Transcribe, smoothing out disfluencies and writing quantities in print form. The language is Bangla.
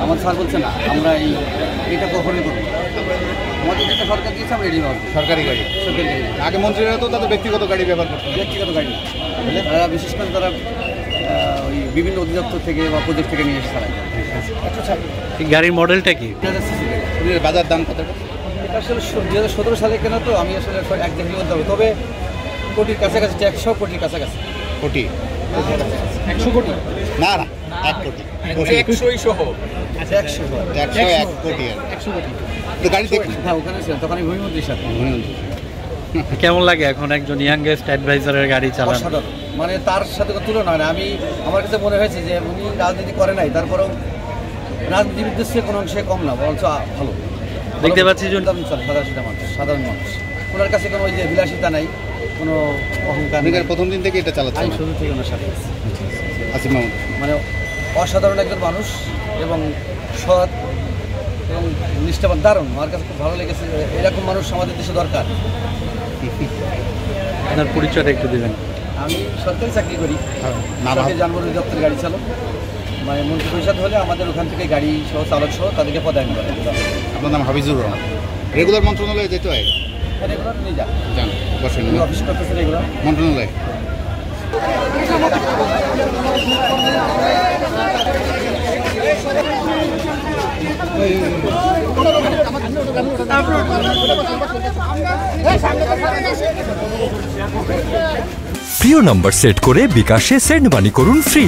আমার স্যার বলছে না আমরা এটা কখনই করবো, আমাদের যেটা সরকার দিয়েছে আমরা এটি পাবো। সরকারি গাড়ি, সরকারি গাড়ি। আগে মন্ত্রীরা তো তাদের ব্যক্তিগত গাড়ি ব্যবহার করতো। ব্যক্তিগত গাড়ি তারা বিশেষ করে তারা ওই বিভিন্ন অধিদপ্তর থেকে বা প্রজেক্ট থেকে নিয়ে এসে চালায়। গাড়ির মডেলটা কি? বাজার দাম কত? এটা আসলে 2017 সালে কেন, তো আমি আসলে একদিকে বলতে হবে, তবে কোটির কাছাকাছি, 100 কোটির কাছাকাছি। কোটি? 100 কোটি না না, 1 কোটি। 100 সহ। আচ্ছা 101 কোটি। 100 কোটি তো গাড়ি দেখুন। হ্যাঁ, ওখানে ছিলাম তখন আমি ভূমিমন্ত্রীর সাথে। কেমন লাগে এখন একজন ইয়াংগেস্ট অ্যাডভাইজারের গাড়ি চালানো? অসাধারণ, মানে তার সাথে কোনো তুলনা হয় না। আমার কাছে মনে হয়েছে যে উনি রাজনীতি করে নাই, তারপরেও রাজনীতিবিদদের থেকে কোনো অংশে কম না, বরঞ্চ ভালো। দেখতে পাচ্ছি যে সাধারণ মানুষ, ওনার কাছে কোনো ওই যে বিলাসিতা নাই, কোনো অহংকার নেই। প্রথম দিন থেকে এটা চালাচ্ছে? আমি শুরু থেকে ওনার সাথে আসিফ মাহমুদ মানে অসাধারণ একজন মানুষ এবং সৎ এবং নিষ্ঠাবান, দারুণ। আমার কাছে খুব ভালো লেগেছে, এরকম মানুষ আমাদের দেশে দরকার। আপনার পরিচয়টা একটু দেবেন। আমি সরকারি চাকরি করি, সরকারি যানবাহন অধিদপ্তর গাড়ি চালক। মানে মন্ত্রী পরিষদ হলে আমাদের ওখান থেকে গাড়ি সহ চালক সহ তাদেরকে পদায়ন করে। আপনার নাম হাফিজুর রহমান। রেগুলার মন্ত্রণালয়ে যেতে হয়? রেগুলার নিয়ে যান, বসেন অফিস করতেছে রেগুলার মন্ত্রণালয়ে। প্রিয় নাম্বার সেট করে বিকাশে সেন্ড মানি করুন ফ্রি।